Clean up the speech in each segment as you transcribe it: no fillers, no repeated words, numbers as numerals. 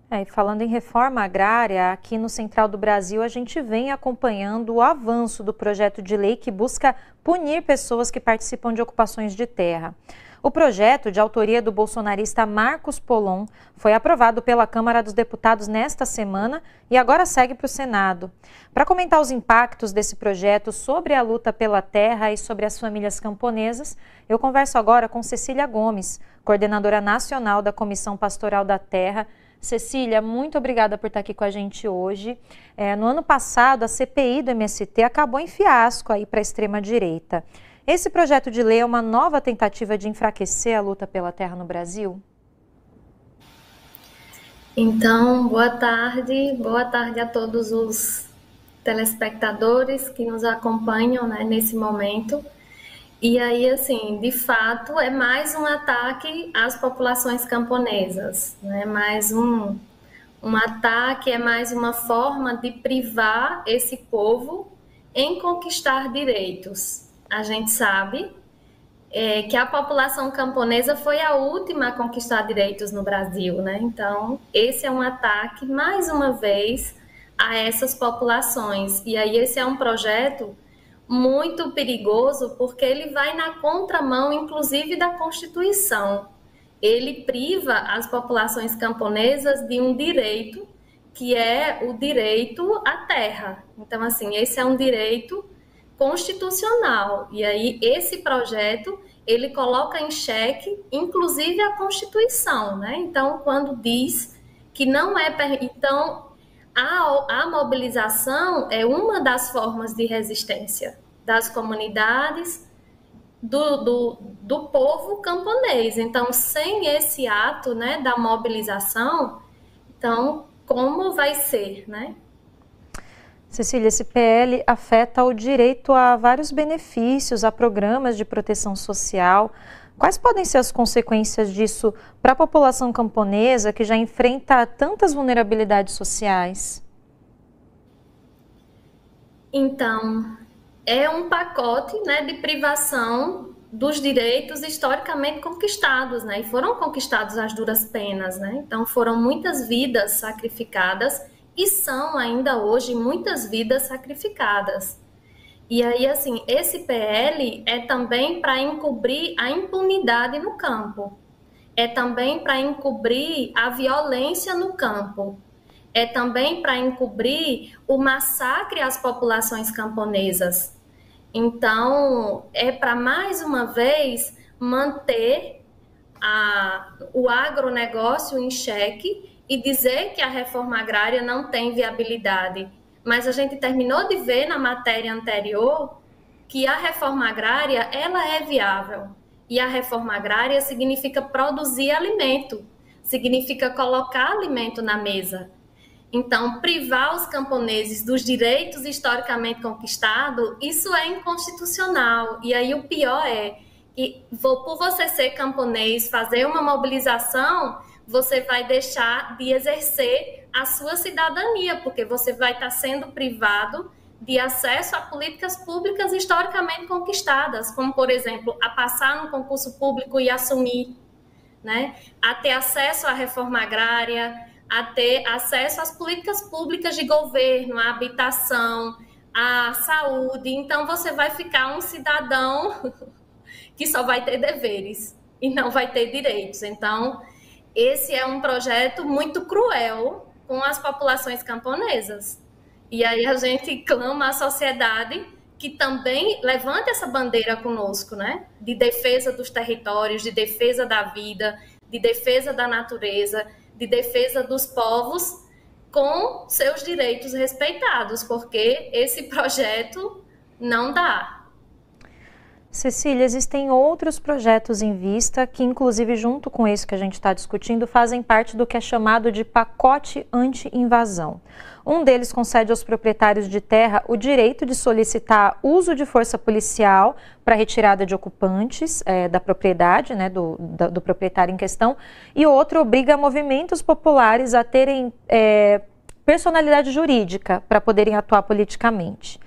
E falando em reforma agrária, aqui no Central do Brasil, a gente vem acompanhando o avanço do projeto de lei que busca punir pessoas que participam de ocupações de terra. O projeto, de autoria do bolsonarista Marcos Polon, foi aprovado pela Câmara dos Deputados nesta semana e agora segue para o Senado. Para comentar os impactos desse projeto sobre a luta pela terra e sobre as famílias camponesas, eu converso agora com Cecília Gomes, coordenadora nacional da Comissão Pastoral da Terra. Cecília, muito obrigada por estar aqui com a gente hoje. No ano passado, a CPI do MST acabou em fiasco aí para a extrema-direita. Esse projeto de lei é uma nova tentativa de enfraquecer a luta pela terra no Brasil? Então, boa tarde a todos os telespectadores que nos acompanham, né, nesse momento. E aí, assim, de fato, é mais um ataque às populações camponesas, né? Mais um ataque, é mais uma forma de privar esse povo em conquistar direitos. A gente sabe que a população camponesa foi a última a conquistar direitos no Brasil, né? Então, esse é um ataque, mais uma vez, a essas populações. E aí, esse é um projeto muito perigoso, porque ele vai na contramão, inclusive, da Constituição. Ele priva as populações camponesas de um direito, que é o direito à terra. Então, assim, esse é um direito constitucional. E aí, esse projeto, ele coloca em xeque, inclusive, a Constituição, né? Então, quando diz que não é... Então, a mobilização é uma das formas de resistência das comunidades, do povo camponês. Então, sem esse ato, né, da mobilização, então, como vai ser, né? Cecília, esse PL afeta o direito a vários benefícios, a programas de proteção social. Quais podem ser as consequências disso para a população camponesa que já enfrenta tantas vulnerabilidades sociais? Então, é um pacote, né, de privação dos direitos historicamente conquistados, né? E foram conquistados às duras penas, né? Então, foram muitas vidas sacrificadas e são ainda hoje muitas vidas sacrificadas. E aí, assim, esse PL é também para encobrir a impunidade no campo, é também para encobrir a violência no campo, é também para encobrir o massacre às populações camponesas. Então, é para, mais uma vez, manter o agronegócio em xeque e dizer que a reforma agrária não tem viabilidade. Mas a gente terminou de ver na matéria anterior que a reforma agrária, ela é viável. E a reforma agrária significa produzir alimento, significa colocar alimento na mesa. Então, privar os camponeses dos direitos historicamente conquistados, isso é inconstitucional. E aí o pior é que, por você ser camponês, fazer uma mobilização, você vai deixar de exercer a sua cidadania, porque você vai estar sendo privado de acesso a políticas públicas historicamente conquistadas, como, por exemplo, a passar no concurso público e assumir, né? A ter acesso à reforma agrária, a ter acesso às políticas públicas de governo, à habitação, à saúde. Então, você vai ficar um cidadão que só vai ter deveres e não vai ter direitos. Então, esse é um projeto muito cruel com as populações camponesas. E aí a gente clama à sociedade que também levante essa bandeira conosco, né? De defesa dos territórios, de defesa da vida, de defesa da natureza, de defesa dos povos com seus direitos respeitados, porque esse projeto não dá. Cecília, existem outros projetos em vista que, inclusive, junto com esse que a gente está discutindo, fazem parte do que é chamado de pacote anti-invasão. Um deles concede aos proprietários de terra o direito de solicitar uso de força policial para retirada de ocupantes da propriedade, né, do proprietário em questão, e outro obriga movimentos populares a terem personalidade jurídica para poderem atuar politicamente.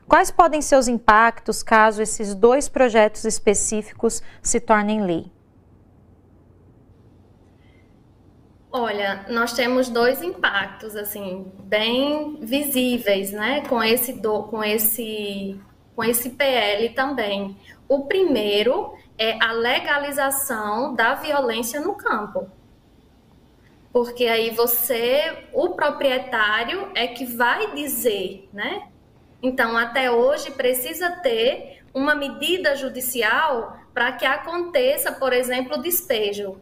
Quais podem ser os impactos caso esses dois projetos específicos se tornem lei? Olha, nós temos dois impactos assim bem visíveis, né, com esse PL também. O primeiro é a legalização da violência no campo. Porque aí o proprietário é que vai dizer, né? Então, até hoje precisa ter uma medida judicial para que aconteça, por exemplo, o despejo.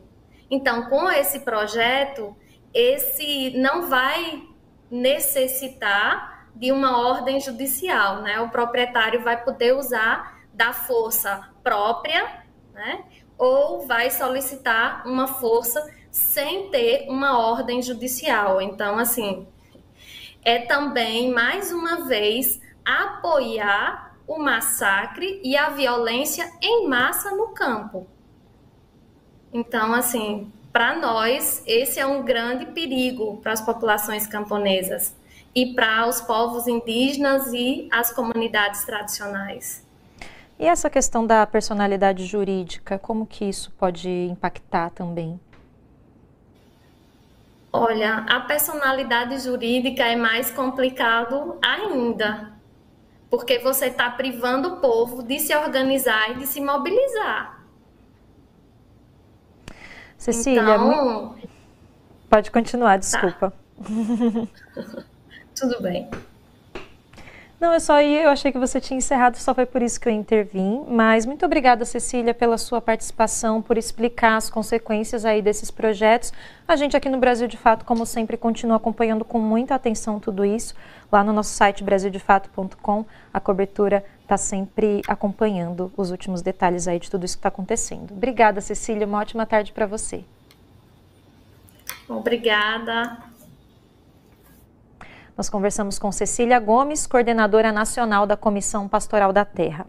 Então, com esse projeto, esse não vai necessitar de uma ordem judicial, né? O proprietário vai poder usar da força própria, né? Ou vai solicitar uma força sem ter uma ordem judicial. Então, assim, é também, mais uma vez, apoiar o massacre e a violência em massa no campo. Então, assim, para nós, esse é um grande perigo para as populações camponesas e para os povos indígenas e as comunidades tradicionais. E essa questão da personalidade jurídica, como que isso pode impactar também? Olha, a personalidade jurídica é mais complicado ainda, porque você está privando o povo de se organizar e de se mobilizar. Cecília, Então, pode continuar, desculpa. Tá. Tudo bem. Não, eu achei que você tinha encerrado, só foi por isso que eu intervim, mas muito obrigada, Cecília, pela sua participação, por explicar as consequências aí desses projetos. A gente aqui no Brasil de Fato, como sempre, continua acompanhando com muita atenção tudo isso. Lá no nosso site brasildefato.com, a cobertura está sempre acompanhando os últimos detalhes aí de tudo isso que está acontecendo. Obrigada, Cecília, uma ótima tarde para você. Obrigada. Nós conversamos com Cecília Gomes, coordenadora nacional da Comissão Pastoral da Terra.